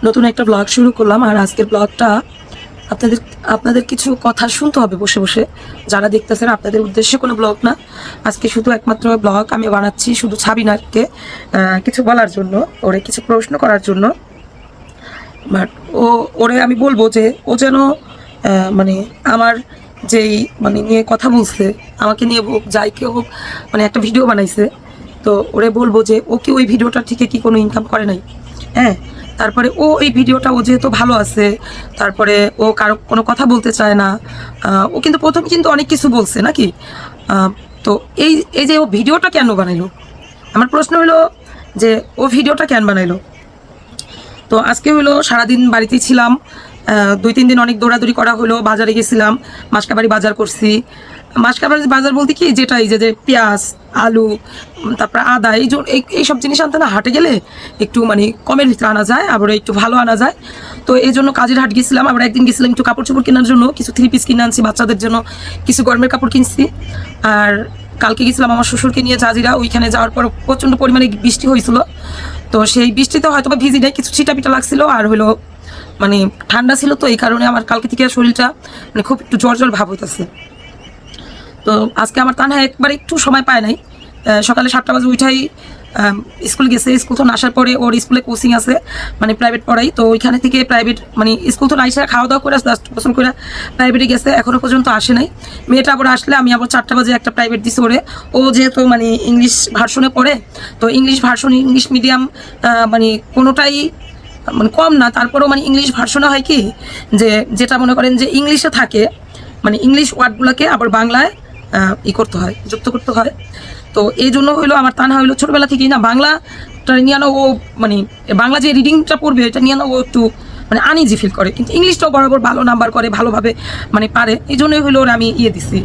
নতুন একটা ব্লগ শুরু করলাম। আর আজকের ব্লগটা আপনাদের কিছু কথা শুনতে হবে বসে বসে, যারা দেখতেছেন। আপনাদের উদ্দেশ্যে কোনো ব্লগ না, আজকে শুধু একমাত্র ব্লগ আমি বানাচ্ছি শুধু সাবিনাকে কিছু বলার জন্য, ওরে কিছু প্রশ্ন করার জন্য। বাট ওরে আমি বলবো যে ও যেন মানে আমার যেই নিয়ে কথা বলছে, আমাকে নিয়ে হোক যাই কেউ হোক, একটা ভিডিও বানাইছে, তো ওরে বলবো যে ও কি ওই ভিডিওটা থেকে কি কোনো ইনকাম করে নাই? হ্যাঁ, তারপরে ও এই ভিডিওটা ও যেহেতু ভালো আছে, তারপরে ও কারো কোনো কথা বলতে চায় না। ও কিন্তু প্রথমে কিন্তু অনেক কিছু বলছে নাকি। তো এই এই যে ও ভিডিওটা কেন বানাইলো, আমার প্রশ্ন হলো যে ও ভিডিওটা কেন বানাইলো। তো আজকে হলো সারাদিন বাড়িতেই ছিলাম, 2-3 দিন অনেক দৌড়াদৌড়ি করা হলো, বাজারে গেছিলাম, মাসকাবাড়ি বাজার করছি। মাসকাবাড়ি বাজার বলতে কি, যেটা এই যে পেঁয়াজ, আলু, তারপর আদা, এইসব জিনিস আনতে না হাটে গেলে একটু কমের ভিতরে আনা যায়, আবার একটু ভালো আনা যায়। তো এই জন্য কাজের হাট গেছিলাম। আবার একদিন গেছিলাম একটু কাপড় চোপড় কেনার জন্য, কিছু 3 পিস কিনে আনছি, বাচ্চাদের জন্য কিছু গরমের কাপড় কিনছি। আর কালকে গেছিলাম আমার শ্বশুরকে নিয়ে জাজিরা, ওইখানে যাওয়ার পর প্রচণ্ড পরিমাণে বৃষ্টি হয়েছিল। তো সেই বৃষ্টিতে হয়তো বা ভিজি নেই, কিছু ছিটা পিটা লাগছিল, আর হলো ঠান্ডা ছিল, তো এই কারণে আমার কালকে থেকে শরীরটা খুব একটু জ্বর জ্বর ভাব হইতেছে। তো আজকে আমার তানহা একবার একটু সময় পায় নাই, সকালে 7টা বাজে উঠাই স্কুল গেছে। স্কুল তো আসার পরে ওর স্কুলে কোচিং আছে, প্রাইভেট পড়াই, তো ওইখানে থেকে প্রাইভেট স্কুল তো নাইসা খাওয়া দাওয়া করে পছন্দ করে প্রাইভেটে গেছে, এখনও পর্যন্ত আসে নাই। মেয়েটা আবার আসলে আমি আবার 4টা বাজে একটা প্রাইভেট দিছি ওরে। ও যেহেতু ইংলিশ ভার্সনে পড়ে, তো ইংলিশ ভার্সন, ইংলিশ মিডিয়াম কোনোটাই কম না, তারপরেও ইংলিশ ভার্সনে হয় কি, যে যেটা মনে করেন যে ইংলিশে থাকে, ইংলিশ ওয়ার্ডগুলোকে আবার বাংলায় করতে হয়, যুক্ত করতে হয়। তো এই জন্য হইলো আমার তানহা হইলো ছোটোবেলা থেকেই না বাংলাটা নিয়ে না ও বাংলা যে রিডিংটা পড়বে এটা নিয়ে না ও একটু আনইজি ফিল করে, কিন্তু ইংলিশটাও বরাবর ভালো নাম্বার করে, ভালোভাবে পারে। এই জন্যই হইলো ওরা আমি দিছি,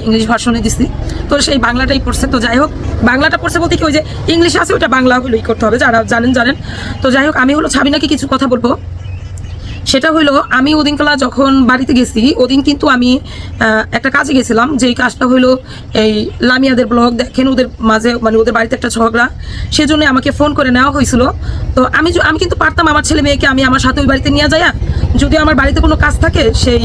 ইংলিশ ভার্সনে দিছি। তো সেই বাংলাটাই পড়ছে। তো যাই হোক, বাংলাটা পড়ছে বলতে কি, ওই যে ইংলিশ আছে ওইটা বাংলা হইলো করতে হবে, যারা জানেন। তো যাই হোক, আমি হলো সাবিনাকে কিছু কথা বলবো। সেটা হইলো, আমি ওদিনকালা যখন বাড়িতে গেছি, ওদিন কিন্তু আমি একটা কাজে গেছিলাম, যেই কাজটা হইলো এই লামিয়াদের ব্লগ দেখেন, ওদের মাঝে ওদের বাড়িতে একটা ঝগড়া, সেজন্য আমাকে ফোন করে নেওয়া হয়েছিল। তো আমি কিন্তু পারতাম আমার ছেলে মেয়েকে আমি আমার সাথে ওই বাড়িতে নিয়ে যাই, যদি আমার বাড়িতে কোনো কাজ থাকে সেই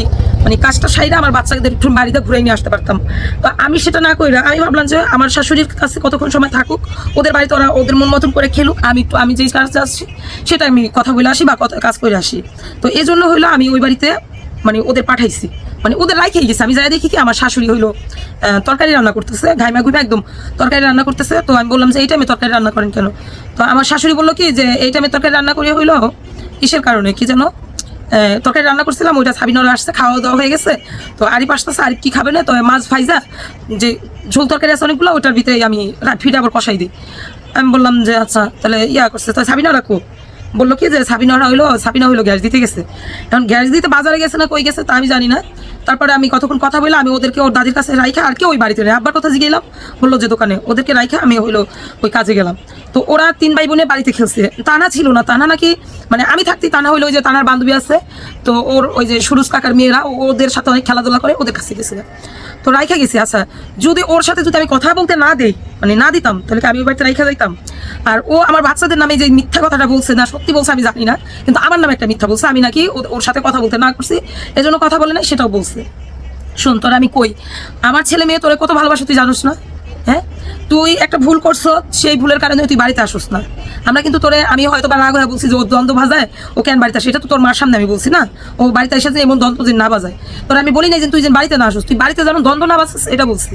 কাজটা সাইডে আমার বাচ্চাদের একটু বাড়িতে ঘুরে নিয়ে আসতে পারতাম। তো আমি সেটা না কইরা আমি ভাবলাম যে আমার শাশুড়ির কাছে কতক্ষণ সময় থাকুক, ওদের বাড়িতে ওরা ওদের মন মতন করে খেলুক, আমি যেই কাজে আসছি সেটা আমি কথা বলে আসি বা কাজ করে আসি। তো এই জন্য হইলো আমি ওই বাড়িতে ওদের পাঠাইছি, ওদের রাইখেই গেছে। আমি যাই দেখি কি আমার শাশুড়ি হইলো তরকারি রান্না করতেছে, ঘাইমা ঘুমা একদম তরকারি রান্না করতেছে। তো আমি বললাম যে এই টাইমে তরকারি রান্না করেন কেন? তো আমার শাশুড়ি বললো কি যে এই টাইমে তরকারি রান্না করে হইলো কিসের কারণে কি যেন, তরকারি রান্না করছিলাম, ওইটা সাবিনারা আসছে, খাওয়া দাওয়া হয়ে গেছে, তো আরিফ আসতেছে, আরিফ কি খাবে না, তো মাছ ভাইজা যে ঝোল তরকারি আছে অনেকগুলো, ওইটার ভিতরে আমি ফিরে আবার কষাই দিই। আমি বললাম যে আচ্ছা তাহলে করছে। তো সাবিনা রাখো, বললো কি যে সাবিনা হইলো গ্যাস দিতে গেছে। এখন গ্যাস দিতে বাজারে গেছে না কই গেছে তা আমি জানি না। তারপরে আমি কতক্ষণ কথা বললাম, আমি ওদেরকে ওর দাদির কাছে রাইখা আর কি ওই বাড়িতে নেই, আব্বার কথা জিগেলাম, বললো যে দোকানে, ওদেরকে রাইখা আমি হইলো ওই কাজে গেলাম। তো ওরা 3 ভাই বোনে বাড়িতে খেলছে, তানা ছিল না, তানা নাকি আমি থাকতে তানা হইলো ওই যে তানার বান্ধবী আছে, তো ওর ওই যে সুরুজ কাকার মেয়েরা ওদের সাথে অনেক খেলাধুলা করে, ওদের কাছে গেছে। তো রাইখা গেছি। আচ্ছা, যদি ওর সাথে যদি আমি কথা বলতে না দেই না দিতাম, তাহলে আমি ওই বাড়িতে রাইখা যাইতাম? আর ও আমার বাচ্চাদের নামে যে মিথ্যা কথাটা বলছে, না সত্যি বলছে আমি জানি না, কিন্তু আমার নামে একটা মিথ্যা বলছে, আমি নাকি ওর সাথে কথা বলতে না করছি, এজন্য কথা বলে না, সেটাও বলছে। শোন, তোরা আমি কই, আমার ছেলে মেয়ে তোরে কত ভালোবাসো তুই জানোস না? হ্যাঁ, তুই একটা ভুল করছো, সেই ভুলের কারণে তুই বাড়িতে আসোস না। আমরা কিন্তু তোরে, আমি হয়তো বা রাগ হয়ে বলছি যে ও দ্বন্দ্ব ভাজায়, ও কেন বাড়িতে আসে, এটা তো তোর মার সামনে আমি বলছি না, ও বাড়িতে এসে যে এমন দ্বন্দ্ব যে না বাজায়, তোরা আমি বলি না যে তুই যেন বাড়িতে না আসোস, তুই বাড়িতে যেন দ্বন্দ্ব না বাজাস এটা বলছি।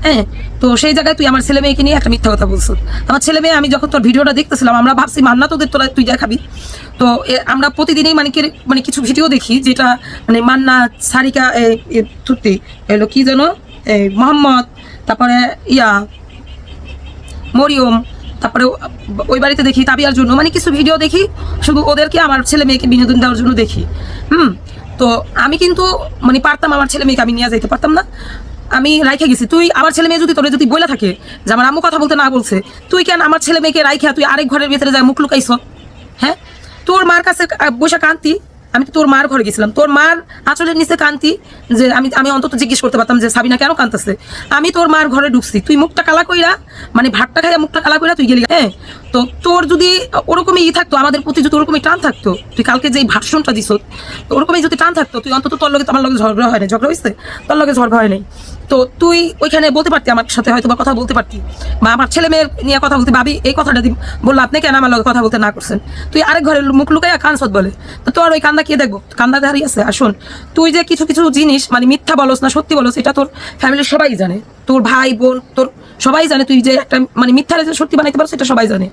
হ্যাঁ, তো সেই জায়গায় তুই আমার ছেলে মেয়েকে নিয়ে একটা মিথ্যা কথা বলছো। আমার ছেলে মেয়ে, আমি যখন তোর ভিডিওটা দেখতেছিলাম, আমরা ভাবছি মান্না তোদের তুই দেখাবি। তো আমরা প্রতিদিনই কিছু ভিডিও দেখি, যেটা মান্না, সারিকা, তুর্তি এলো কি যেন, মোহাম্মদ, তারপরে মরিয়ম, তারপরে ওই বাড়িতে দেখি তাবিয়ার জন্য কিছু ভিডিও দেখি, শুধু ওদেরকে আমার ছেলে মেয়েকে বিনোদন দেওয়ার জন্য দেখি। তো আমি কিন্তু পারতাম আমার ছেলে মেয়েকে আমি নিয়ে যেতে পারতাম না, আমি রাইখে গেছি। তুই আমার ছেলে মেয়ে যদি তোরে যদি বলে থাকে যে আমার আম্মু কথা বলতে না বলছে, তুই কেন আমার ছেলে মেয়েকে রাইখা তুই আরেক ঘরের ভিতরে যায় মুখ লুকাইছ? হ্যাঁ, তোর মার কাছে বসে কান্তি, আমি তো তোর মার ঘরে গেছিলাম, তোর মার আঁচলের নিচে কান্তি, যে আমি আমি অন্তত জিজ্ঞেস করতে পারতাম যে সাবিনা কেন কাঁদতেছে। আমি তোর মার ঘরে ঢুকছি, তুই মুখটা কালা কইরা, মানে ভাতটা খাইয়া মুখটা কালা কইরা তুই গেলি। হ্যাঁ, তো তোর যদি ওরকমই থাকতো, আমাদের প্রতি যদি ওরকমই টান থাকতো, তুই কালকে যে ভাষণটা দিস ওরকমই যদি টান থাকতো, তুই অন্তত তোর লগে, আমার লগে ঝগড়া হয় নাই, ঝগড়া হয়েছে তোর লগে ঝগড়া হয় নাই, তো তুই ওইখানে বলতে পারতি, আমার সাথে হয়তো বা কথা বলতে পারতি, বা আমার ছেলে মেয়ের নিয়ে কথা বলতে, ভাবি এই কথাটা বললো আপনি কেন আমার লগে কথা বলতে না করছেন। তুই আরেক ঘরের মুখ লুকাইয়া কানসত বলে, তো তোর ওই কান্দা কে দেখবো, কান্দা দাঁড়িয়ে আছে। আর শোন, তুই যে কিছু কিছু জিনিস মানে মিথ্যা বলস না সত্যি বলস, এটা তোর ফ্যামিলির সবাই জানে, তোর ভাই বোন তোর সবাই জানে, তুই যে একটা মানে মিথ্যা সত্যি বানাইতে পারো সেটা সবাই জানে,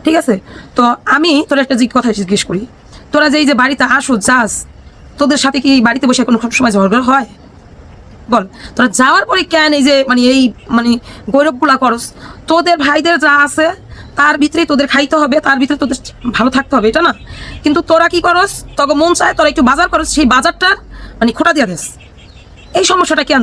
ঠিক আছে। তো আমি তোর একটা কথা জিজ্ঞেস করি, তোরা যে এই যে বাড়িতে আসো যাস, তোদের সাথে কি বাড়িতে বসে কোনো সময় ঝগড়া হয়? বল, তোরা যাওয়ার পরে কেন এই যে মানে এই মানে গৌরবগুলা করস? তোদের ভাইদের যা আছে তার ভিতরেই তোদের খাইতে হবে, তার ভিতরে তোদের ভালো থাকতে হবে, এটা না। কিন্তু তোরা কি করস, তখন মন চায় তোরা একটু বাজার করস, সেই বাজারটার মানে খোটা দিয়া দিস। এই সমস্যাটা কেন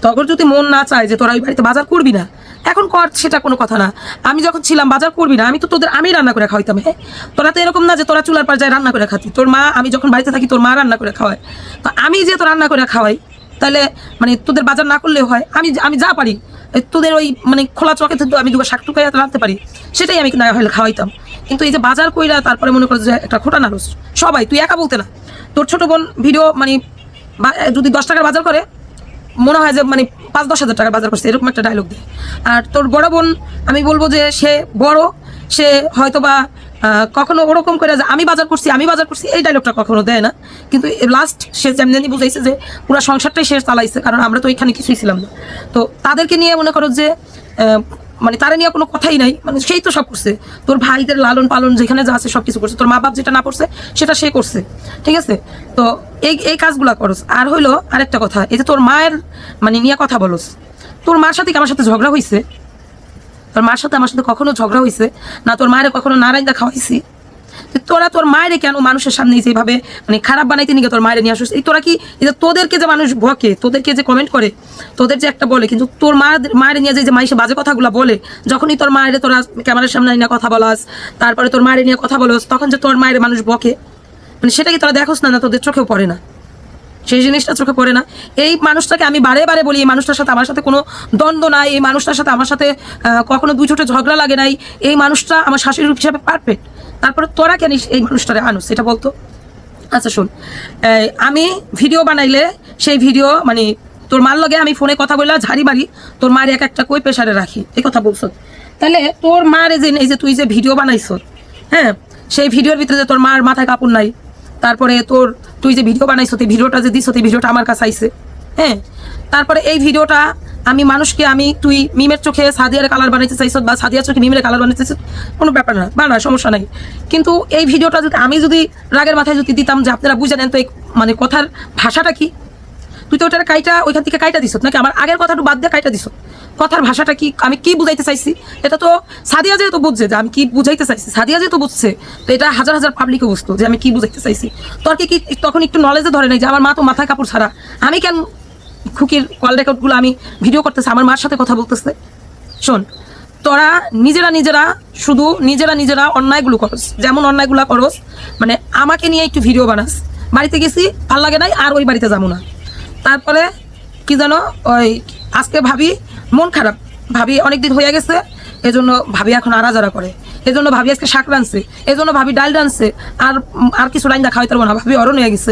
তখন যদি মন না চায় যে তোরা ওই বাড়িতে বাজার করবি না, এখন কর, সেটা কোনো কথা না। আমি যখন ছিলাম বাজার করবি না, আমি তো তোদের আমি রান্না করে খাওয়াইতাম। হ্যাঁ, তোরা তো এরকম না যে তোরা চুলার পার যায় রান্না করে খাতি, তোর মা, আমি যখন বাড়িতে থাকি তোর মা রান্না করে খাওয়ায়, তো আমি যে তো রান্না করে খাওয়াই, তাহলে মানে তোদের বাজার না করলেও হয়, আমি যা পারি তোদের ওই মানে খোলা চকে তো আমি দুটো শাক টুকাইয়া রাঁধতে পারি, সেটাই আমি না হলে খাওয়াইতাম। কিন্তু এই যে বাজার কইরা তারপরে মনে করো যে একটা খোটা নাড়স, সবাই, তুই একা বলতে না, তোর ছোট বোন ভিডিও মানে যদি 10 টাকার বাজার করে মনে হয় যে মানে 5-10 হাজার টাকার বাজার করছে, এরকম একটা ডায়লগ দেয়। আর তোর বড় বোন, আমি বলবো যে সে বড়, সে হয়তো বা কখনো ওরকম করে যে আমি বাজার করছি এই ডায়লগটা কখনো দেয় না। কিন্তু লাস্ট সে যেমনি বুঝাইছে যে পুরো সংসারটাই সে চালাইছে, কারণ আমরা তো এখানে কিছুই ছিলাম না। তো তাদেরকে নিয়ে মনে করো যে মানে তারা নিয়ে কোনো কথাই নাই, মানে সেই তো সব করছে, তোর ভাইদের লালন পালন যেখানে যা আছে সব কিছু করছে, তোর মা বাপ যেটা না করছে সেটা সে করছে, ঠিক আছে। তো এই কাজগুলা করস। আর হইলো আরেকটা কথা, এই যে তোর মায়ের মানে নিয়ে কথা বলস, তোর মার সাথে কি আমার সাথে ঝগড়া হয়েছে? তোর মার সাথে আমার সাথে কখনো ঝগড়া হয়েছে না? তোর মায়ের কখনো নারায়ণদা খাওয়াইছি? তোরা তোর মায়ের কেন মানুষের সামনে যেভাবে মানে খারাপ বানাইতে নিয়ে তোর মায়ের নিয়ে আসিস? এই তোরা কি এই যে তোদেরকে যে মানুষ বকে, তোদেরকে যে কমেন্ট করে, তোদের যে একটা বলে, কিন্তু তোর মায়ের নিয়ে যে মাইসে বাজে কথাগুলো বলে, যখনই তোর মায়ের তোরা ক্যামেরার সামনে নিয়ে কথা বলাস, তারপরে তোর মায়ের নিয়ে কথা বলস, তখন যে তোর মায়ের মানুষ বকে, মানে সেটা কি তোরা দেখোস না? তোদের চোখেও পড়ে না সেই জিনিসটা, চোখে পড়ে না? এই মানুষটাকে আমি বারে বারে বলি, এই মানুষটার সাথে আমার সাথে কোনো দ্বন্দ্ব নাই, এই মানুষটার সাথে আমার সাথে কখনো দুই ছোটে ঝগড়া লাগে নাই, এই মানুষটা আমার শাশুড়ি রূপ হিসাবে পারফেক্ট। তারপরে তোরা কেন এই মানুষটারে আনুস, সেটা বলতো। আচ্ছা শোন, আমি ভিডিও বানাইলে সেই ভিডিও মানে তোর মার লগে আমি ফোনে কথা বললে ঝাড়ি মারি, তোর মার এক একটা কই প্রেশারে রাখি, এই কথা বলছো। তাহলে তোর মার এই যে তুই যে ভিডিও বানাইছ, হ্যাঁ, সেই ভিডিওর ভিতরে যে তোর মার মাথায় কাপড় নাই, তারপরে তুই যে ভিডিও বানাইছো, এই ভিডিওটা যে দিস, এই ভিডিওটা আমার কাছে আইছে, হ্যাঁ, তারপরে এই ভিডিওটা আমি মানুষকে তুই মিমের চোখে সাদিয়ার কালার বানাইতে চাইছ, বা সাদিয়ার চোখে মিমের কালার বানাইতে চাইছ, কোনো ব্যাপার না, বানা, সমস্যা নাই। কিন্তু এই ভিডিওটা যদি রাগের মাথায় যদি দিতাম যে আপনারা বুঝে নেন তো এই মানে কথার ভাষাটা কি, তুই তো ওটার ওইখান থেকে কাইটা দিস নাকি আমার আগের কথাটা বাদ দিয়ে কাইটা দিস? কথার ভাষাটা কি, আমি কি বুঝাইতে চাইছি, এটা তো সাদিয়া যেহেতু বুঝছে যে আমি কি বুঝাইতে চাইছি, সাদিয়া যেহেতু বুঝছে, তো এটা হাজার হাজার পাবলিকও বুঝতো যে আমি কি বুঝাইতে চাইছি। তোর কি তখন একটু নলেজে ধরে নাই যে আমার মা তো মাথায় কাপড় ছাড়া, আমি কেন খুকির কল রেকর্ডগুলো আমি ভিডিও করতেছে, আমার মার সাথে কথা বলতেছে? শোন, তোরা নিজেরা শুধু নিজেরা অন্যায়গুলো করস, যেমন অন্যায়গুলো করস, মানে আমাকে নিয়ে একটু ভিডিও বানাস, বাড়িতে গেছি ভাল লাগে নাই আর ওই বাড়িতে যাবো না। তারপরে কি জানো, ওই আজকে ভাবি মন খারাপ, ভাবি অনেকদিন হয়ে গেছে, এজন্য ভাবি এখন আড়াজারা করে, এজন্য ভাবি আজকে শাক রাঁধছে, এজন্য ভাবি ডাল রাঁধছে, আর কিছু লাইন দেখা হইতে পারবো না, ভাবি অরণ হয়ে গেছে।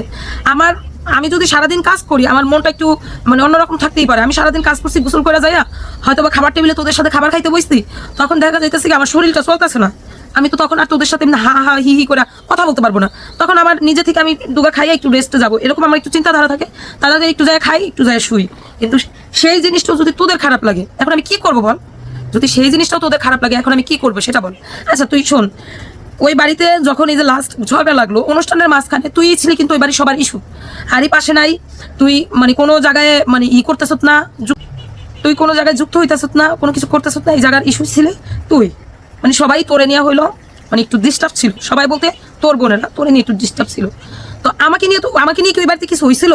আমি যদি সারাদিন কাজ করি, আমার মনটা একটু মানে অন্যরকম থাকতেই পারে। আমি সারাদিন কাজ করছি, গোসল করে যাইয়া হয়তো বা খাবার টেবিলে তোদের সাথে খাবার খাইতে বসছি, তখন দেখা যাইতেছে কি আমার শরীরটা চলতেছে না, আমি তো তখন আর তোদের সাথে এমনি হা হা হি হি করে কথা বলতে পারবো না। তখন আমার নিজে থেকে আমি দুগা খাইয়া একটু রেস্টে যাবো, এরকম আমার একটু চিন্তাধারা থাকে, তারা একটু যায় খাই, একটু যায় শুই। কিন্তু সেই জিনিসটা যদি তোদের খারাপ লাগে, এখন আমি কি করবো বল? যদি সেই জিনিসটাও তোদের খারাপ লাগে, এখন আমি কি করবো সেটা বল। আচ্ছা তুই শোন, ওই বাড়িতে যখন এই যে লাস্ট ঝগড়া লাগলো অনুষ্ঠানের মাঝখানে, তুই ছিলি কিন্তু ওই বাড়ির সবার ইস্যু, আরই পাশে নাই, তুই মানে কোনো জায়গায় মানে করতেছ না, তুই কোনো জায়গায় যুক্ত হইতেছ না, কোনো কিছু করতেছ না, এই জায়গার ইস্যু ছিলে তুই, মানে সবাই তোরে নেওয়া হইলো, মানে একটু ডিস্টার্ব ছিল, সবাই বলতে তোর বোনেরা তোরে নিয়ে একটু ডিস্টার্ব ছিল। তো আমাকে নিয়ে কি ওই বাড়িতে কিছু হয়েছিল?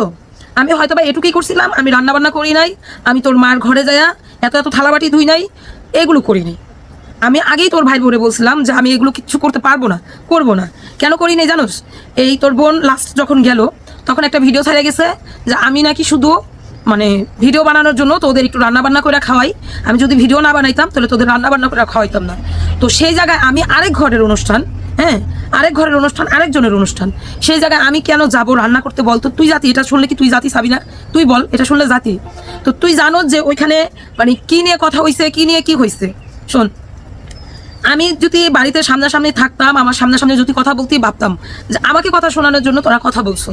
আমি হয়তো বা এটুকুই করছিলাম, আমি রান্না বান্না করি নাই, আমি তোর মার ঘরে যাইয়া এত থালাবাটি ধুই নাই, এগুলো করিনি, আমি আগেই তোর ভাই বোনে বলছিলাম যে আমি এগুলো কিছু করতে পারবো না, করবো না। কেন করি নাই জানোস? এই তোর বোন লাস্ট যখন গেল তখন একটা ভিডিও ছাড়া গেছে যে আমি নাকি শুধু মানে ভিডিও বানানোর জন্য তোদের একটু রান্নাবান্না করে খাওয়াই, আমি যদি ভিডিও না বানাইতাম তাহলে তোদের রান্নাবান্না করে খাওয়াইতাম না। তো সেই জায়গায় আমি আরেক ঘরের অনুষ্ঠান, হ্যাঁ আরেক ঘরের অনুষ্ঠান, আরেকজনের অনুষ্ঠান, সেই জায়গায় আমি কেন যাব রান্না করতে? বল তো, তুই জাতি? এটা শুনলে কি তুই জাতি সাবি না? তুই বল, এটা শুনলে জাতি? তো তুই জানো যে ওইখানে মানে কি নিয়ে কথা হয়েছে, কি নিয়ে কি হয়েছে। শোন, আমি যদি বাড়িতে সামনাসামনি থাকতাম, আমার সামনাসামনি যদি কথা বলতেই ভাবতাম যে আমাকে কথা শোনানোর জন্য তোরা কথা বলছো,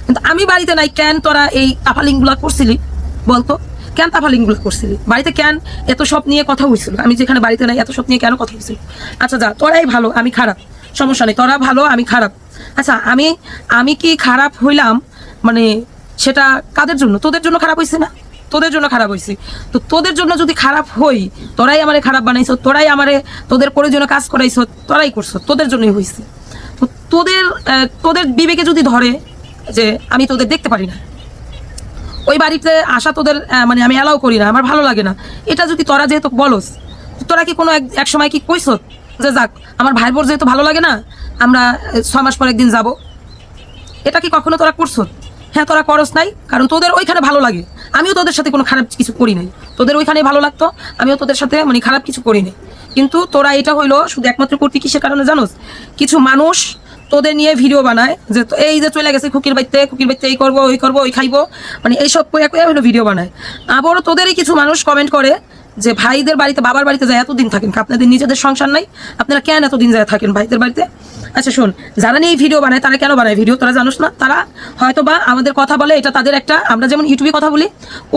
কিন্তু আমি বাড়িতে নাই, কেন তোরা এই তাফালিংগুলা করছিলি? বলতো কেন তাফালিংগুলো করছিলি? বাড়িতে কেন এত সব নিয়ে কথা হয়েছিল? আমি যেখানে বাড়িতে নাই এত সব নিয়ে কেন কথা হয়েছিল? আচ্ছা যা, তোরাই ভালো আমি খারাপ, সমস্যা নেই, তোরা ভালো আমি খারাপ। আচ্ছা আমি কি খারাপ হইলাম মানে সেটা কাদের জন্য? তোদের জন্য খারাপ হয়েছে না? তোদের জন্য খারাপ হয়েছে। তো তোদের জন্য যদি খারাপ হই, তোরাই আমারে খারাপ বানাইছো, তোরাই আমারে তোদের প্রয়োজনে কাজ করাইছো, তোরাই করছো, তোদের জন্যই হয়েছে। তো তোদের বিবেকে যদি ধরে যে আমি তোদের দেখতে পারি না, ওই বাড়িতে আসা তোদের মানে আমি অ্যালাউ করি না, আমার ভালো লাগে না, এটা যদি তোরা যেহেতু বলস, তোরা কি কোনো এক সময় কি কইস যে যাক আমার ভাই বোর যেহেতু ভালো লাগে না আমরা 6 মাস পর একদিন যাব? এটা কি কখনো তোরা করছ? হ্যাঁ তোরা করস নাই, কারণ তোদের ওইখানে ভালো লাগে। আমিও তোদের সাথে কোনো খারাপ কিছু করি নাই, তোদের ওইখানে ভালো লাগতো, আমিও তোদের সাথে মানে খারাপ কিছু করি নাই। কিন্তু তোরা এটা হইলো শুধু একমাত্র করতে কিসের কারণে জানোস? কিছু মানুষ তোদের নিয়ে ভিডিও বানায় যে এই যে চলে গেছে খুকির বাড়িতে এই করবো ওই খাইবো, মানে এইসব হলো ভিডিও বানায়। আবারও তোদেরই কিছু মানুষ কমেন্ট করে যে ভাইদের বাড়িতে বাবার বাড়িতে যায় এতদিন থাকেন, আপনাদের নিজেদের সংসার নাই, আপনারা কেন এতদিন যায় থাকেন ভাইদের বাড়িতে? আচ্ছা শোন, যারা নিয়ে ভিডিও বানায় তারা কেন বানায় ভিডিও তোরা জানোস না? তারা হয়তো বা আমাদের কথা বলে, এটা তাদের একটা, আমরা যেমন ইউটিউবে কথা বলি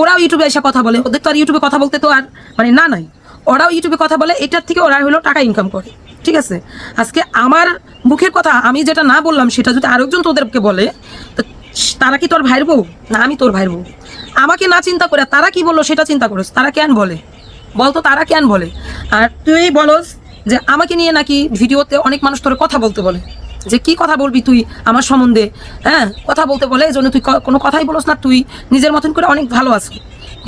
ওরাও ইউটিউবে এসে কথা বলে, ওদের তো আর ইউটিউবে কথা বলতে তো আর মানে না নাই, ওরাও ইউটিউবে কথা বলে, এটার থেকে ওরা হলো টাকা ইনকাম করে। ঠিক আছে, আজকে আমার মুখের কথা আমি যেটা না বললাম সেটা যদি আরেকজন তোদেরকে বলে, তো তারা কি তোর ভাইয়ের বউ না আমি তোর ভাইয়ের বউ? আমাকে না চিন্তা করে তারা কি বললো সেটা চিন্তা করিস, তারা কেন বলে বলতো, তারা কেন বলে? আর তুই বলস যে আমাকে নিয়ে নাকি ভিডিওতে অনেক মানুষ তোর কথা বলতে বলে, যে কি কথা বলবি তুই আমার সম্বন্ধে, হ্যাঁ কথা বলতে বলে, এই জন্য তুই কোনো কথাই বলস না, তুই নিজের মতন করে অনেক ভালো আছিস।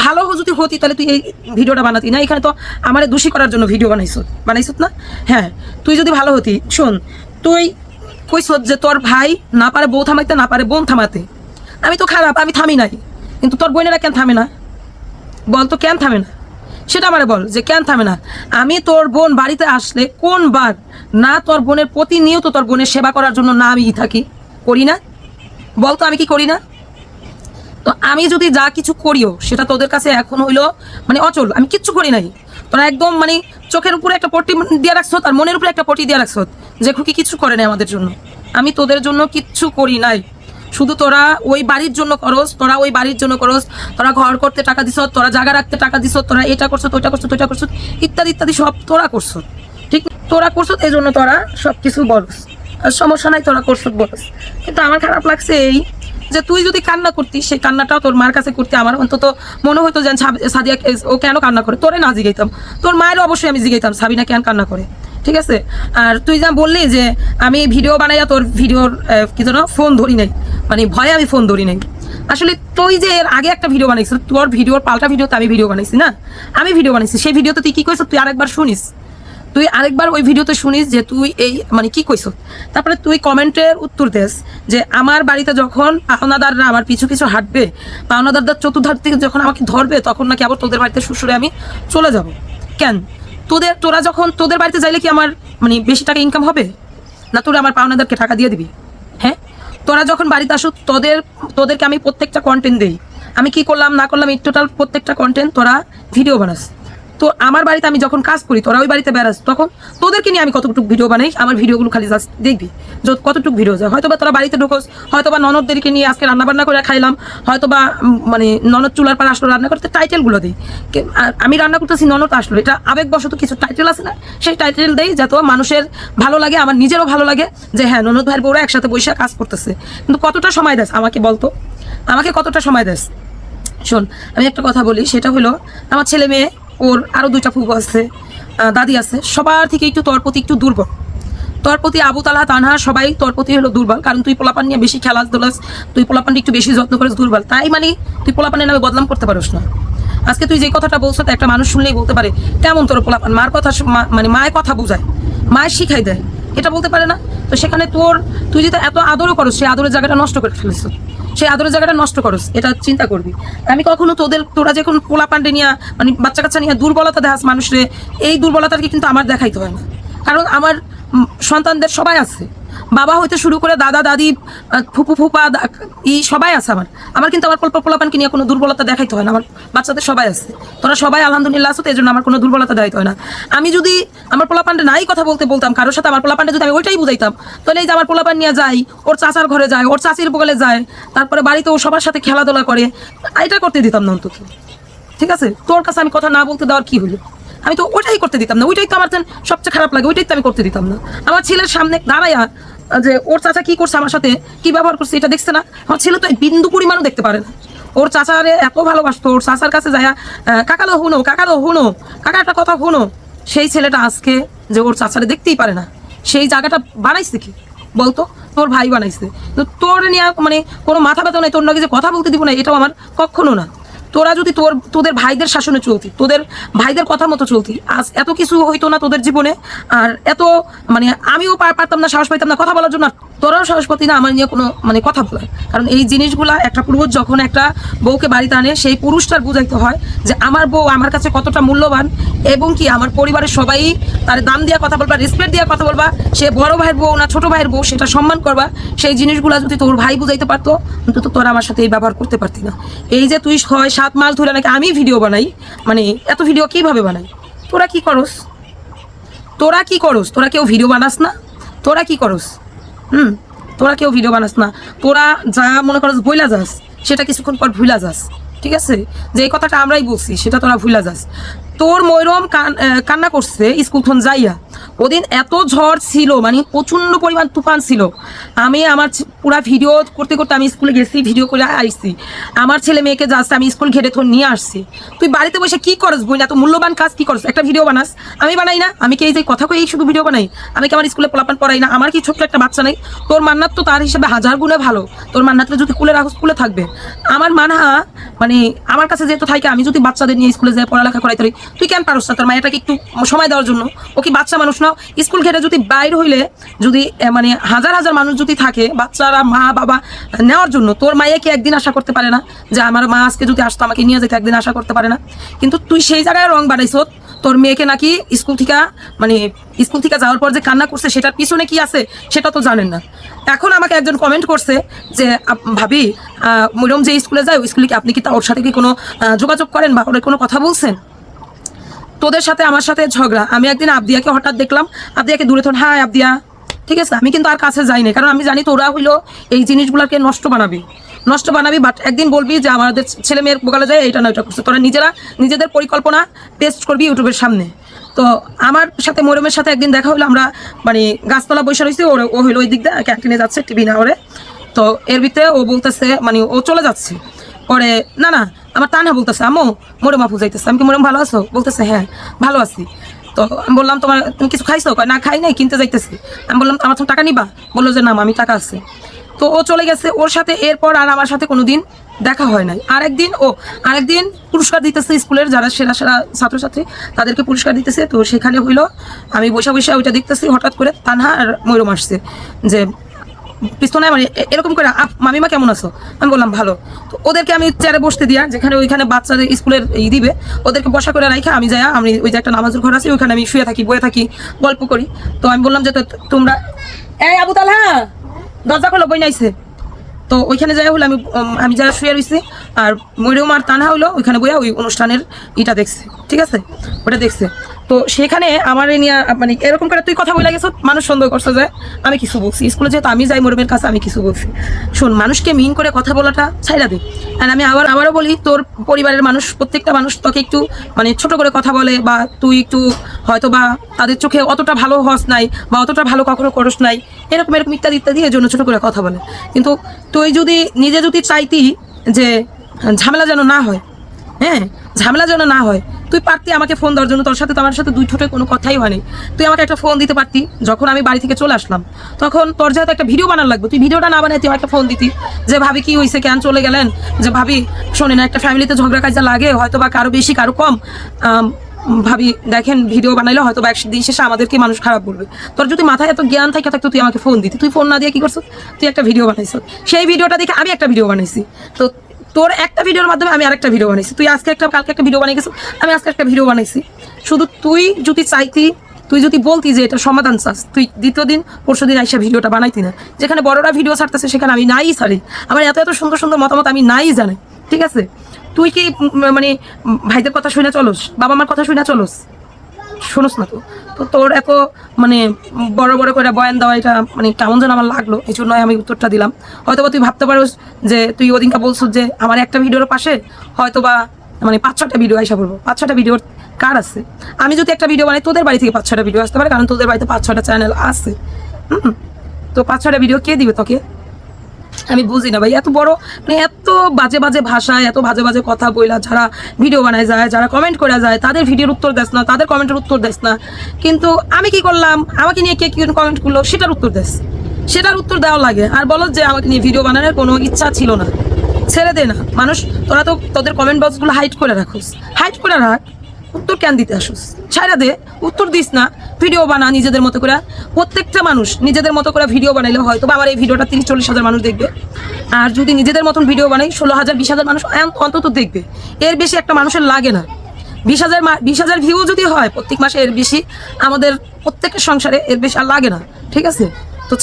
ভালো যদি হতি তাহলে তুই এই ভিডিওটা বানাতি না, এখানে তো আমার দোষী করার জন্য ভিডিও বানাইছত না। হ্যাঁ তুই যদি ভালো হতি, শোন তুই কইস যে তোর ভাই না পারে বউ থামাইতে, না পারে বোন থামাতে, আমি তো খারাপ, আমি থামি নাই, কিন্তু তোর বোনেরা কেন থামে না? বল তো কেন থামে না সেটা আমারে বল, যে কেন থামে না? আমি তোর বোন বাড়িতে আসলে কোন বার না তোর বোনের প্রতিনিয়ত তোর বোনের সেবা করার জন্য না আমি থাকি, করি না? বল তো আমি কি করি না? তো আমি যদি যা কিছু করিও সেটা তোদের কাছে এখন হইলো মানে অচল, আমি কিচ্ছু করি নাই। তোরা একদম মানে চোখের উপরে একটা পট্টি দিয়ে রাখছো, তার মনের উপরে একটা পট্টি দিয়ে রাখছো যে খুকি কিছু করে নাই আমাদের জন্য। আমি তোদের জন্য কিচ্ছু করি নাই, শুধু তোরা ওই বাড়ির জন্য করস, তোরা ওই বাড়ির জন্য করস, তোরা ঘর করতে টাকা দিছ, তোরা জায়গা রাখতে টাকা দিছ, তোরা এটা করছো ওইটা করছো ওইটা করছো ইত্যাদি ইত্যাদি সব তোরা করছো। ঠিক তোরা করছো, এই জন্য তোরা সব কিছু বলস, আর সমস্যা নাই তোরা করছো বলস। কিন্তু আমার খারাপ লাগছে এই যে তুই যদি কান্না করতিস, সেই কান্নাটাও তোর মার কাছে করতে আমার অন্তত মনে হতো যে সাদিয়া ও কেন কান্না করে, তোরে না জিগাইতাম, তোর মায়ের অবশ্যই আমি জিগাইতাম সাবিনা কেন কান্না করে। ঠিক আছে, আর তুই যা বললি যে আমি ভিডিও বানাইয়া তোর ভিডিওর কি যেন ফোন ধরি নাই, মানে ভয়ে আমি ফোন ধরি নাই। আসলে তুই যে এর আগে একটা ভিডিও বানাইছিস, তোর ভিডিওর পাল্টা ভিডিওতে আমি ভিডিও বানাইছি না, আমি ভিডিও বানাইছি, সেই ভিডিওতে তুই কি কইছ তুই আরেকবার শুনিস, তুই আরেকবার ওই ভিডিওতে শুনিস যে তুই এই মানে কি কইছ। তারপরে তুই কমেন্টের উত্তর দেস যে আমার বাড়িতে যখন পাওনাদাররা আমার পিছু পিছু হাঁটবে, পাওনাদারদের চতুর্ধার থেকে যখন আমাকে ধরবে, তখন নাকি আবার তোদের বাড়িতে শ্বশুরে আমি চলে যাব। কেন তোরা যখন তোদের বাড়িতে যাইলে কি আমার মানে বেশি টাকা ইনকাম হবে না? তোরা আমার পাওনাদারকে টাকা দিয়ে দিবি? হ্যাঁ তোরা যখন বাড়িতে আসো তোদেরকে আমি প্রত্যেকটা কন্টেন্ট দিই, আমি কি করলাম না করলাম এই টোটাল প্রত্যেকটা কন্টেন্ট তোরা ভিডিও বানাস। তো আমার বাড়িতে আমি যখন কাজ করি, তোরা ওই বাড়িতে বেড়াস, তখন তোদেরকে নিয়ে আমি কতটুকু ভিডিও বানাই, আমার ভিডিওগুলো খালি জাস্ট দেখবি কতটুকু ভিডিও যায়। হয়তো বা তোরা বাড়িতে ঢুকোস, হয়তো বা ননদদেরকে নিয়ে আজকে রান্নাবান্না করে খাইলাম, হয়তো বা মানে ননদ চুলার পর আসলো রান্না করতে, টাইটেলগুলো দিই। আমি রান্না করতেছি, ননদ আসলো, এটা আবেগবশত কিছু টাইটেল আছে না, সেই টাইটেল দেই যাতে মানুষের ভালো লাগে, আমার নিজেরও ভালো লাগে যে হ্যাঁ ননদ ভাইয়ের বউরা একসাথে বসে কাজ করতেছে। কিন্তু কতটা সময় দেস আমাকে বলতো, আমাকে কতটা সময় দেস? শোন আমি একটা কথা বলি, সেটা হলো আমার ছেলে মেয়ে, ওর আরও 2টা ফুফু আছে, দাদি আছে, সবার থেকে একটু তোর প্রতি একটু দুর্বল, তোর প্রতি আবু তালহা তানহা সবাই তোর প্রতি হলো দুর্বল, কারণ তুই পোলাপান নিয়ে বেশি খেলাস দোলাস, তুই পোলাপানটা একটু বেশি যত্ন করিস, দুর্বল তাই মানে তুই পোলাপানের নামে বদনাম করতে পারিস না। আজকে তুই যে কথাটা বলছো তা একটা মানুষ শুনলেই বলতে পারে কেমন তোর পোলাপান, মার কথা মানে মায়ের কথা বোঝায়, মায়ের শিখাই দেয়, এটা বলতে পারে না? তো সেখানে তুই যেটা এত আদরও করো, সেই আদরের জায়গাটা নষ্ট করে ফেলেছো, সেই আদরের জায়গাটা নষ্ট করস, এটা চিন্তা করবি। আমি কখনো তোরা যখন পোলাপান্ডে নিয়ে মানে বাচ্চা কাচ্চা নিয়ে দুর্বলতা দেখাস মানুষরে, এই দুর্বলতাকে কিন্তু আমার দেখাইতে হয় না, কারণ আমার সন্তানদের সবাই আছে, বাবা হইতে শুরু করে দাদা দাদি ফুপু ফুপা সবাই আছে আমার কিন্তু আমার পোলাপানকে নিয়ে কোনো দুর্বলতা দেখাইতে হয় না, আমার বাচ্চাদের সবাই আছে, তোরা সবাই আলহামদুলিল্লাহ আছো, এই জন্য আমার কোনো দুর্বলতা দেখাইতে হয় না। আমি যদি আমার পোলাপান্ডে নাই কথা বলতাম কারোর সাথে, আমার পোলাপান্ডে যদি আমি ওইটাই বুঝাইতাম, তাহলে এই যে আমার পোলাপান নিয়ে যাই, ওর চাচার ঘরে যায়, ওর চাচির বগলে যায়, তারপরে বাড়িতে ও সবার সাথে খেলাধুলা করে, এটা করতে দিতাম না অন্তত। ঠিক আছে, তোর কাছে আমি কথা না বলতে দেওয়ার কি হলো? আমি তো ওইটাই করতে দিতাম না, ওইটাই তো আমার সবচেয়ে খারাপ লাগে, ওইটাই তো আমি করতে দিতাম না। আমার ছেলের সামনে দাঁড়াইয়া যে ওর চাচা কি করছে, আমার সাথে কি ব্যবহার করছে, এটা দেখছে না? আমার ছেলে তো বিন্দু পরিমাণও দেখতে পারে না। ওর চাচারে এত ভালোবাসতো, ওর চাচার কাছে যাইয়া কাকালো হুনো, কাকা একটা কথা হুনো, সেই ছেলেটা আজকে যে ওর চাচারে দেখতেই পারে না, সেই জায়গাটা বানাইছে কি বলতো? তোর ভাই বানাইছে। তো তোর নিয়ে মানে কোনো মাথা ব্যথা নাই, তোর নাকি যে কথা বলতে দিব না, এটাও আমার কখনো না। তোরা যদি তোদের ভাইদের শাসনে চলতি, তোদের ভাইদের কথা মতো চলতি, আজ এত কিছু হইতো না তোদের জীবনে। আর এত মানে আমিও পারতাম না, সাহস পাইতাম না কথা বলার জন্য, তোরাও সাহস পাতি না আমার নিয়ে কোনো মানে কথা বলার। কারণ এই জিনিসগুলা একটা পুরুষ যখন একটা বউকে বাড়িতে আনে, সেই পুরুষটার বুঝাইতে হয় যে আমার বউ আমার কাছে কতটা মূল্যবান, এবং কি আমার পরিবারের সবাই তার দাম দিয়া কথা বলবা, রেসপেক্ট দিয়া কথা বলবা, সে বড় ভাইয়ের বউ না ছোট ভাইয়ের বউ, সেটা সম্মান করবা। সেই জিনিসগুলা যদি তোর ভাই বুঝাইতে পারতো, অন্তত তোরা আমার সাথে এই ব্যবহার করতে পারতি না। এই যে তুই 6-7 মাস ধরে নাকি আমি ভিডিও বানাই, মানে এত ভিডিও কিভাবে বানাই? তোরা কি করস? তোরা কেউ ভিডিও বানাস না? তোরা কি করস? তোরা কেউ ভিডিও বানাস না। তোরা যা মনে করস ভুলা যাস, সেটা কিছুক্ষণ পর ভুলা যাস। ঠিক আছে, যে এই কথাটা আমরাই বলছি সেটা তোরা ভুলা যাস। তোর ময়রম কান্না করছে স্কুলখন যাইয়া, ওদিন এত ঝড় ছিল, মানে প্রচণ্ড পরিমাণ তুফান ছিল। আমি আমার পুরা ভিডিও করতে করতে আমি স্কুলে গেছি, ভিডিও করে আইসি, আমার ছেলে মেয়েকে যাচ্ছে আমি স্কুল ঘেটে তোর নিয়ে আসছি। তুই বাড়িতে বসে কি করস বই, এত মূল্যবান কাজ কি করস? একটা ভিডিও বানাস, আমি বানাই না? আমি কি এই যে কথা কই এই শুধু ভিডিও বানাই? আমি কি আমার স্কুলে পোলাপান পড়াই না? আমার কি ছোট্ট একটা বাচ্চা নেই? তোর মান্নাত তো তার হিসেবে 1000 গুণে ভালো। তোর মান্নাতকে যদি স্কুলে রাখো স্কুলে থাকবে। আমার মানহা মানে আমার কাছে যেহেতু থাকে, আমি যদি বাচ্চাদের নিয়ে স্কুলে যাই পড়ালেখা করাইতে পারি, তুই কেন পারস না? তোর মায়েরটাকে একটু সময় দেওয়ার জন্য, ও কি বাচ্চা মানুষ না? স্কুল ঘেটে যদি বাইর হইলে যদি মানে হাজার হাজার মানুষ যদি থাকে, বাচ্চারা মা বাবা নেওয়ার জন্য, তোর মায়ে কি একদিন আশা করতে পারে না যে আমার মা আজকে যদি আসতো আমাকে নিয়ে যেতে? একদিন আশা করতে পারে না? কিন্তু তুই সেই জায়গায় রং বাড়াইছ। তোর মেয়েকে নাকি স্কুল থেকে যাওয়ার পর যে কান্না করছে, সেটার পিছনে কি আছে সেটা তো জানেন না। এখন আমাকে একজন কমেন্ট করছে যে ভাবি ময়রম যে স্কুলে যায়, ওই স্কুলে কি আপনি কি ওর সাথে কি কোনো যোগাযোগ করেন বা ওর কোনো কথা বলছেন? তোদের সাথে আমার সাথে ঝগড়া। আমি একদিন আবদিয়াকে হঠাৎ দেখলাম, আবদিয়াকে দূরে থন, হ্যাঁ আবদিয়া, ঠিক আছে, আমি কিন্তু আর কাছে যাইনি, কারণ আমি জানি তোরা হইলো এই জিনিসগুলোকে নষ্ট বানাবি। বাট একদিন বলবি যে আমাদের ছেলে মেয়ের বোকালে যায় এইটা না ওইটা করছে। তোরা নিজেদের পরিকল্পনা টেস্ট করবি ইউটিউবের সামনে। তো আমার সাথে ময়রমের সাথে একদিন দেখা হলো, আমরা মানে গাছতলা বসে রয়েছি, ও হইলো ওই দিক দিয়ে ক্যান্টিনে যাচ্ছে টিভি না ওরে। তো এর ভিতরে ও বলতেছে, মানে ও চলে যাচ্ছে, পরে না আমার তানহা বলতেছে আম্মু ময়রম আপু যাইতেছে। আমি কি ময়রম ভালো আছো? বলতেছে হ্যাঁ ভালো আছি। তো আমি বললাম তুমি কিছু খাইছো? না খাই নাই, কিনতে যাইতেছি। আমি বললাম আমার তো টাকা নিবা? বললো যে না আমি টাকা আছে। তো ও চলে গেছে, ওর সাথে এরপর আর আমার সাথে কোনোদিন দেখা হয় নাই। আরেকদিন পুরস্কার দিতেছে স্কুলের যারা সেরা ছাত্রছাত্রী, তাদেরকে পুরস্কার দিতেছে। তো সেখানে হইলো আমি বসে ওইটা দেখতেছি, হঠাৎ করে তানহা আর ময়রম আসছে যে পিস্তনে, মানে এরকম করে মামিমা কেমন আছো? আমি বললাম ভালো। তো ওদেরকে আমি চেয়ারে বসতে দিয়া, যেখানে ওইখানে বাচ্চাদের স্কুলের দিবে, ওদেরকে বসা করে রাখা আমি যাই, আমি ওই যে একটা নামাজের ঘর আছে, ওইখানে আমি শুয়ে থাকি, বয়ে থাকি, গল্প করি। তো আমি বললাম যে তোমরা এই আবু তালহা দরজা খোলো, বই নাইছে। তো ওইখানে যাই হলো, আমি যারা শুয়ে রয়েছি, আর ময়রম আর তানহা হইলো ওইখানে বইয়া ওই অনুষ্ঠানের ইটা দেখছে, ঠিক আছে, ওটা দেখছে। তো সেখানে আমার নিয়ে মানে এরকম করে তুই কথা বলে গেছো, মানুষ সন্দেহ করছে যে আমি কিছু বলছি। স্কুলে যেহেতু আমি যাই ময়রমের কাছে, আমি কিছু বলছি। শোন, মানুষকে মিন করে কথা বলাটা ছাইড়া দে। আর আমি আবারও বলি, তোর পরিবারের মানুষ, প্রত্যেকটা মানুষ তোকে একটু মানে ছোট করে কথা বলে, বা তুই একটু হয়তো বা তাদের চোখে অতটা ভালো হস নাই, বা অতটা ভালো কখনো করস নাই, এরকম ইত্যাদি এর জন্য ছোট করে কথা বলে। কিন্তু তুই যদি নিজে চাইতি যে ঝামেলা যেন না হয়, ঝামেলা যেন না হয়, তুই পারতি আমাকে ফোন দেওয়ার জন্য, তোর সাথে তো আমার সাথে দুই ঠোঁটে কোনো কথাই হয়নি। তুই আমাকে একটা ফোন দিতে পারতি যখন আমি বাড়ি থেকে চলে আসলাম, তখন তোর যেহেতু একটা ভিডিও বানার লাগবে, তুই ভিডিওটা না বানাই তুই আমাকে ফোন দিতি যে ভাবি কি হয়েছে, কেন চলে গেলেন, যে ভাবি শোনে না একটা ফ্যামিলিতে ঝগড়া কাজা লাগে হয়তো বা কারো বেশি কারো কম, ভাবি দেখেন ভিডিও বানাইলে হয়তো বা একদিন শেষে আমাদেরকে মানুষ খারাপ বলবে। তোর যদি মাথায় এত জ্ঞান থাকে থাকতো তুই আমাকে ফোন দিতি, তুই ফোন না দিয়ে কি করছো, তুই একটা ভিডিও বানাইছ, সেই ভিডিওটা দেখে আমি একটা ভিডিও বানাইছি। তো তোর একটা ভিডিওর মাধ্যমে আমি আরেকটা ভিডিও বানাইছি, তুই আজকে একটা কালকে একটা ভিডিও বানিয়ে গেছো, আমি আজকে একটা ভিডিও বানাইছি। শুধু তুই যদি চাইতি, তুই যদি বলতি যে এটা সমাধান চাস, তুই দ্বিতীয় দিন পরশু দিন আইসা ভিডিওটা বানাইতি না। যেখানে বড়রা ভিডিও ছাড়তেছে সেখানে আমি নাই ছাড়ি, আমার এত এত সুন্দর সুন্দর মতামত আমি নাই জানাই, ঠিক আছে? তুই কি মানে ভাইদের কথা শুনে চলোস, বাবা মার কথা শুনে চলোস? শোনোস না তো। তো তোর এত মানে বড় বড় করে বয়ান দেওয়া এটা মানে কেমন যেন আমার লাগলো, এই জন্যই আমি উত্তরটা দিলাম। হয়তো বা তুই ভাবতে পারোস যে তুই ওদিনকে বলছো যে আমার একটা ভিডিওর পাশে হয়তো বা মানে 5-6টা ভিডিও আইসা পড়বো। 5-6টা ভিডিওর কার আছে? আমি যদি একটা ভিডিও বানাই তোদের বাড়ি থেকে 5-6টা ভিডিও আসতে পারে, কারণ তোদের বাড়িতে 5-6টা চ্যানেল আছে। তো 5-6টা ভিডিও কে দিবে তোকে? আমি বুঝি না ভাই, এত বড় মানে এত বাজে বাজে ভাষায় এত বাজে বাজে কথা বইলা যারা ভিডিও বানায় যায়, যারা কমেন্ট করে যায়, তাদের ভিডিওর উত্তর দেস না, তাদের কমেন্টের উত্তর দেস না। কিন্তু আমি কি করলাম, আমাকে নিয়ে কে কি কমেন্ট করলো সেটার উত্তর দেস, সেটার উত্তর দেওয়া লাগে। আর বলো যে আমাকে নিয়ে ভিডিও বানানোর কোনো ইচ্ছা ছিল না, ছেড়ে দে না। মানুষ তোরা তো তোদের কমেন্ট বক্সগুলো হাইড করে রাখোস, হাইড করে রাখ, উত্তর কেন দিতে আসুস? ছাইরা দে, উত্তর দিস না, ভিডিও বানা নিজেদের মতো করে। প্রত্যেকটা মানুষ নিজেদের মতো করে ভিডিও বানাইলে হয়তো বা আমার এই ভিডিওটা 30-40 হাজার মানুষ দেখবে। আর যদি নিজেদের মতন ভিডিও বানাই 16,000-20,000 মানুষ অন্তত দেখবে। এর বেশি একটা মানুষের লাগে না। 20,000 ভিউ যদি হয় প্রত্যেক মাসে, এর বেশি আমাদের প্রত্যেকের সংসারে এর বেশি আর লাগে না, ঠিক আছে? তো